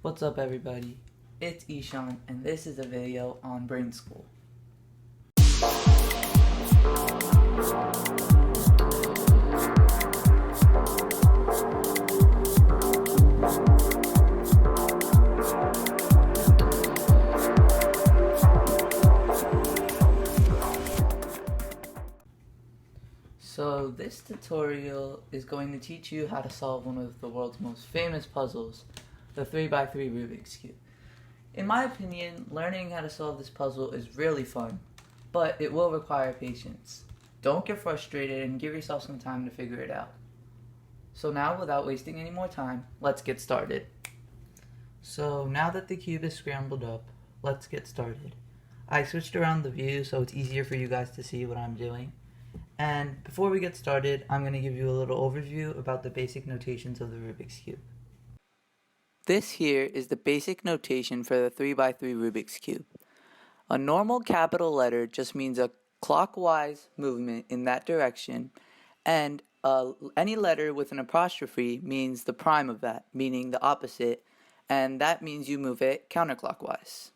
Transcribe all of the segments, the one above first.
What's up everybody, it's Ishan and this is a video on Brain School. So this tutorial is going to teach you how to solve one of the world's most famous puzzles, the 3x3 Rubik's Cube. In my opinion, learning how to solve this puzzle is really fun, but it will require patience. Don't get frustrated and give yourself some time to figure it out. So now, without wasting any more time, let's get started. So now that the cube is scrambled up, let's get started. I switched around the view so it's easier for you guys to see what I'm doing. And before we get started, I'm going to give you a little overview about the basic notations of the Rubik's Cube. This here is the basic notation for the 3x3 Rubik's Cube. A normal capital letter just means a clockwise movement in that direction, and any letter with an apostrophe means the prime of that, meaning the opposite, and that means you move it counterclockwise.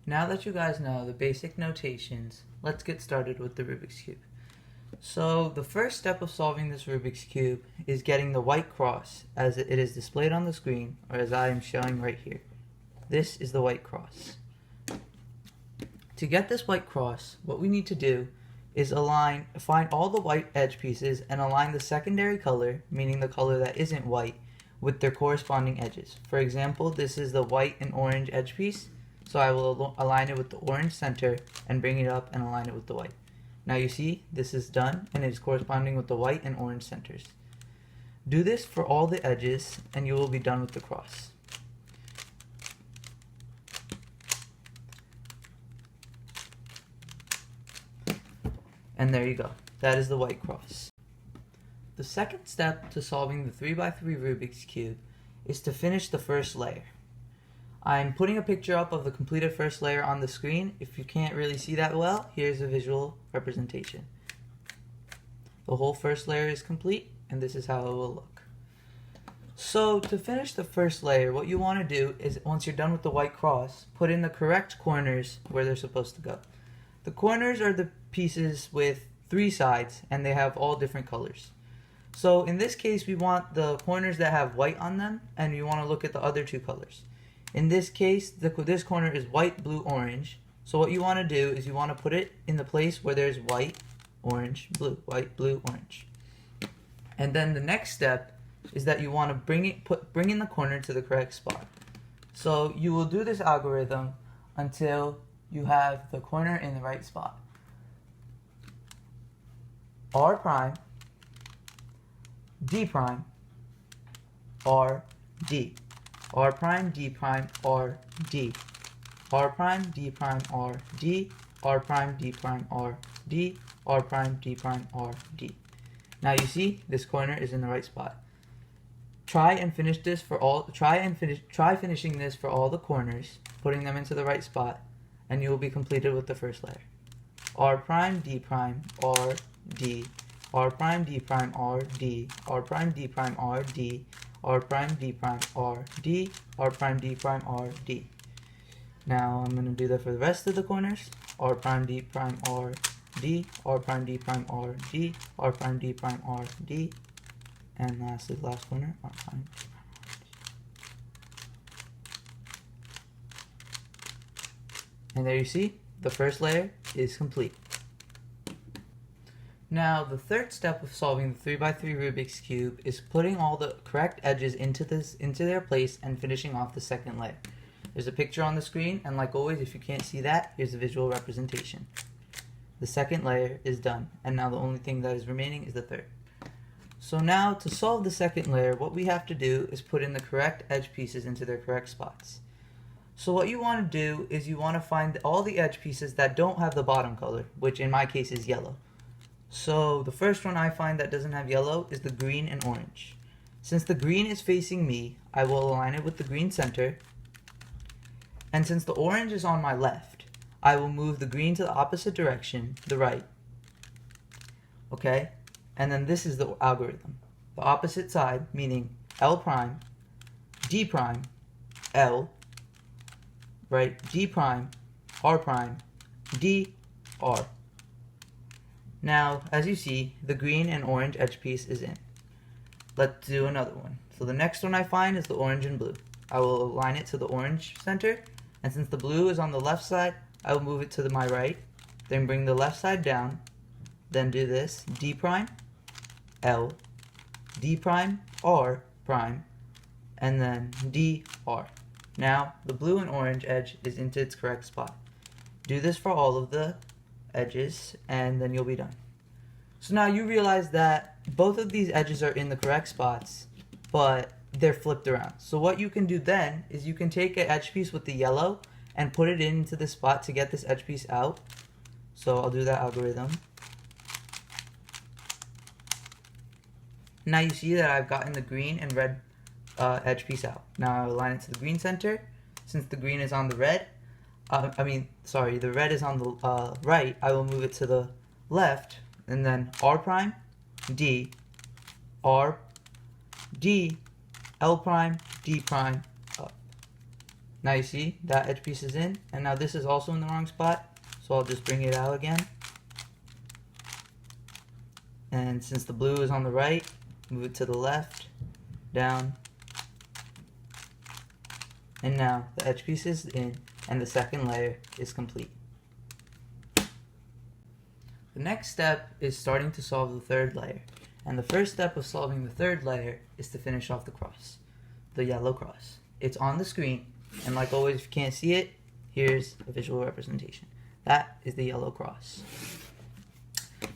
Now that you guys know the basic notations, let's get started with the Rubik's Cube. So the first step of solving this Rubik's Cube is getting the white cross as it is displayed on the screen, or as I am showing right here. This is the white cross. To get this white cross, what we need to do is find all the white edge pieces and align the secondary color, meaning the color that isn't white, with their corresponding edges. For example, this is the white and orange edge piece, so I will align it with the orange center and bring it up and align it with the white. Now you see, this is done and it is corresponding with the white and orange centers. Do this for all the edges and you will be done with the cross. And there you go. That is the white cross. The second step to solving the 3x3 Rubik's Cube is to finish the first layer. I'm putting a picture up of the completed first layer on the screen. If you can't really see that well, here's a visual representation. The whole first layer is complete, and this is how it will look. So to finish the first layer, what you want to do is, once you're done with the white cross, put in the correct corners where they're supposed to go. The corners are the pieces with 3 sides, and they have all different colors. So in this case, we want the corners that have white on them, and you want to look at the other 2 colors. In this case, this corner is white, blue, orange. So what you want to do is you want to put it in the place where there's white, orange, blue, white, blue, orange. And then the next step is that you want to bring in the corner to the correct spot. So you will do this algorithm until you have the corner in the right spot. R prime, D prime, R, D. R prime, D prime, R, D. R prime, D prime, R, D. R prime, D prime, R, D. R prime, D prime, R, D. Now you see, this corner is in the right spot. Try finishing this for all the corners, putting them into the right spot, and you will be completed with the first layer. R prime, D prime, R, D. R prime, D prime, R, D. R prime, D prime, R, D. R prime, D prime, R, D. R prime, D prime, R, D. Now I'm going to do that for the rest of the corners. R prime, D prime, R, D. R prime, D prime, R, D. R prime, D prime, R, D. And lastly, the last corner, R prime, D prime, R, D. And there you see, the first layer is complete. Now, the third step of solving the 3x3 Rubik's Cube is putting all the correct edges into their place and finishing off the second layer. There's a picture on the screen, and like always, if you can't see that, here's a visual representation. The second layer is done, and now the only thing that is remaining is the third. So now, to solve the second layer, what we have to do is put in the correct edge pieces into their correct spots. So what you want to do is you want to find all the edge pieces that don't have the bottom color, which in my case is yellow. So the first one I find that doesn't have yellow is the green and orange. Since the green is facing me, I will align it with the green center. And since the orange is on my left, I will move the green to the opposite direction, the right. Okay? And then this is the algorithm. The opposite side, meaning L prime, D prime, L, right, D prime, R prime, D, R. Now, as you see, the green and orange edge piece is in. Let's do another one. So the next one I find is the orange and blue. I will align it to the orange center, and since the blue is on the left side, I will move it to my right, then bring the left side down, then do this, D prime, L, D prime, R prime, and then D, R. Now, the blue and orange edge is into its correct spot. Do this for all of the edges, and then you'll be done. So now you realize that both of these edges are in the correct spots, but they're flipped around. So what you can do then is you can take an edge piece with the yellow and put it into this spot to get this edge piece out. So I'll do that algorithm. Now you see that I've gotten the green and red edge piece out. Now I'll align it to the green center. Since the green is on the red, the red is on the right, I will move it to the left, and then R prime, D, R, D, L prime, D prime, up. Now you see that edge piece is in, and now this is also in the wrong spot, so I'll just bring it out again. And since the blue is on the right, move it to the left, down, and now the edge piece is in, and the second layer is complete. The next step is starting to solve the third layer. And the first step of solving the third layer is to finish off the cross, the yellow cross. It's on the screen, and like always, if you can't see it, here's a visual representation. That is the yellow cross.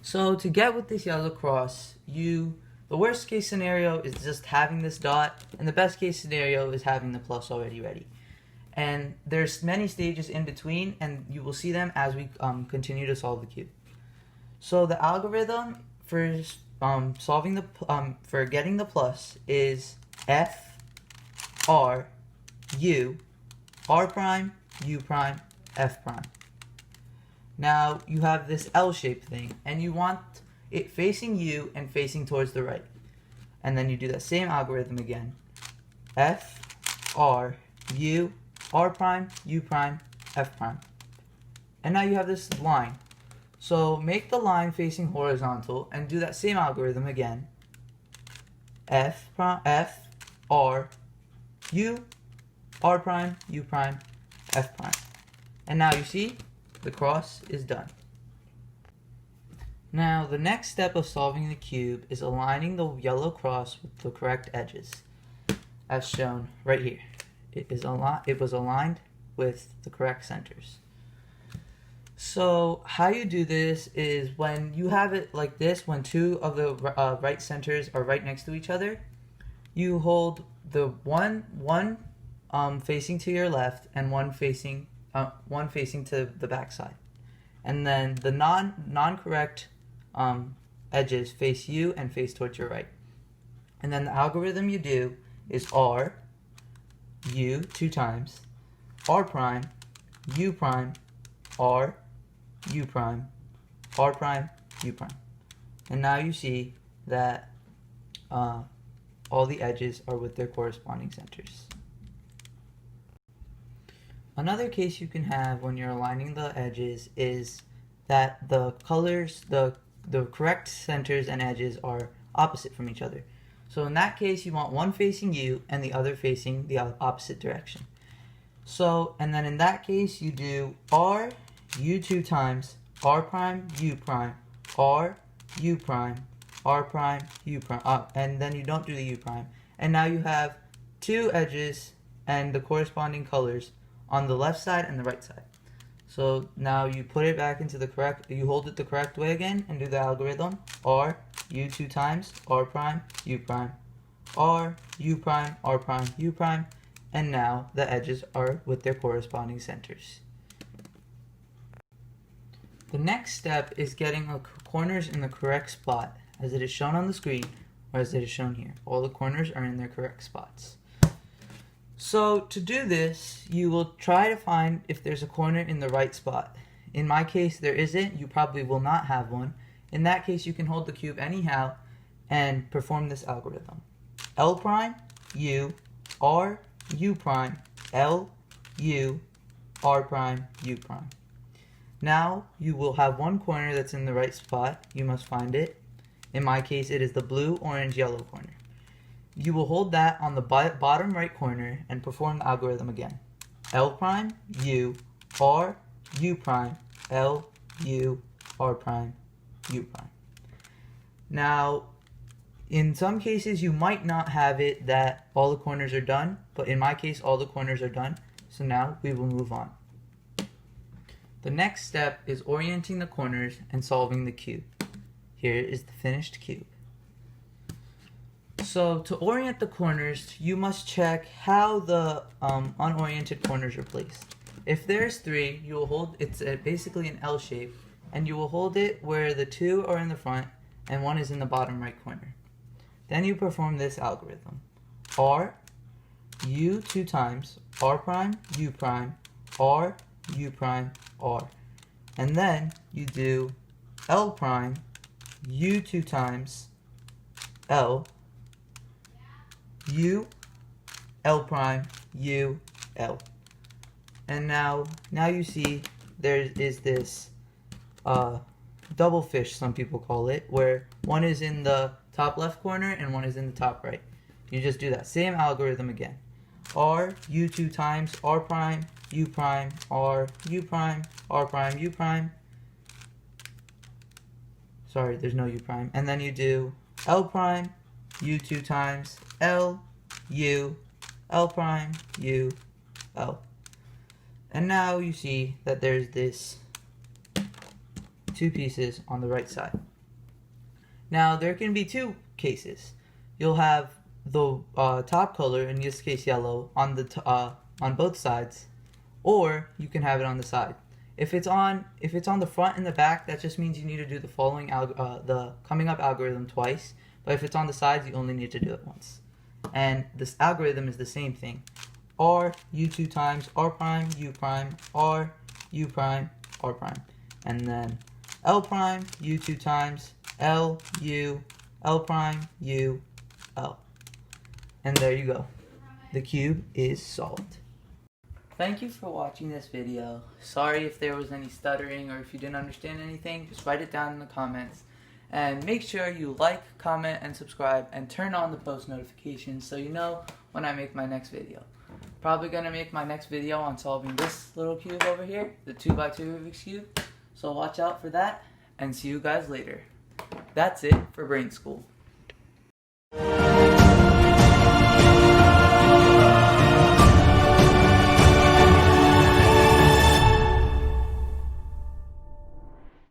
So to get with this yellow cross, the worst case scenario is just having this dot, and the best case scenario is having the plus already ready. And there's many stages in between, and you will see them as we continue to solve the cube. So the algorithm for for getting the plus is F, R, U, R prime, U prime, F prime. Now you have this L-shaped thing, and you want it facing you and facing towards the right. And then you do that same algorithm again. F, R, U, R prime, U prime, F prime. And now you have this line. So make the line facing horizontal and do that same algorithm again. F, R, U, R prime, U prime, F prime. And now you see the cross is done. Now the next step of solving the cube is aligning the yellow cross with the correct edges, as shown right here. It was aligned with the correct centers. So how you do this is when you have it like this, when two of the right centers are right next to each other, you hold the one facing to your left and one facing to the back side, and then the non-correct edges face you and face towards your right. And then the algorithm you do is R, U 2 times, R prime, U prime, R, U prime, R prime, U prime. And now you see that all the edges are with their corresponding centers. Another case you can have when you're aligning the edges is that the colors, the correct centers and edges are opposite from each other. So in that case, you want one facing you and the other facing the opposite direction. So, and then in that case, you do R, U 2 times, R prime, U prime, R, U prime, R prime, U prime, and then you don't do the U prime. And now you have two edges and the corresponding colors on the left side and the right side. So now you put it back into the correct, you hold it the correct way again and do the algorithm. R, U 2 times, R prime, U prime, R, U prime, R prime, U prime, and now the edges are with their corresponding centers. The next step is getting the corners in the correct spot, as it is shown on the screen, or as it is shown here. All the corners are in their correct spots. So to do this, you will try to find if there's a corner in the right spot. In my case, there isn't. You probably will not have one. In that case, you can hold the cube anyhow and perform this algorithm. L prime, U, R, U prime, L, U, R prime, U prime. Now you will have one corner that's in the right spot. You must find it. In my case, it is the blue, orange, yellow corner. You will hold that on the bottom right corner and perform the algorithm again. L prime, U, R, U prime, L, U, R prime, U prime. Now, in some cases, you might not have it that all the corners are done, but in my case, all the corners are done. So now we will move on. The next step is orienting the corners and solving the cube. Here is the finished cube. So to orient the corners, you must check how the unoriented corners are placed. If there's 3, you will hold, it's basically an L shape, and you will hold it where the 2 are in the front and 1 is in the bottom right corner. Then you perform this algorithm. R, U 2 times, R prime, U prime, R, U prime, R. And then you do L prime, U 2 times, L, U, L prime, U, L. And now you see there is this double fish, some people call it, where one is in the top left corner and one is in the top right. You just do that same algorithm again. R, U 2 times, R prime, U prime, R, U prime, R prime, U prime. Sorry, there's no U prime. And then you do L prime, U 2 times, L, U, L prime, U, L. And now you see that there's this 2 pieces on the right side. Now there can be 2 cases. You'll have the top color, in this case yellow, on both sides, or you can have it on the side. If it's on the front and the back, that just means you need to do the following the coming up algorithm twice. But if it's on the sides, you only need to do it once. And this algorithm is the same thing. R, U 2 times, R prime, U prime, R, U prime, R prime. And then L prime, U 2 times, L, U, L prime, U, L. And there you go. The cube is solved. Thank you for watching this video. Sorry if there was any stuttering or if you didn't understand anything, just write it down in the comments. And make sure you like, comment, and subscribe, and turn on the post notifications so you know when I make my next video. Probably going to make my next video on solving this little cube over here, the 2x2 Rubik's Cube. So watch out for that, and see you guys later. That's it for Brain School.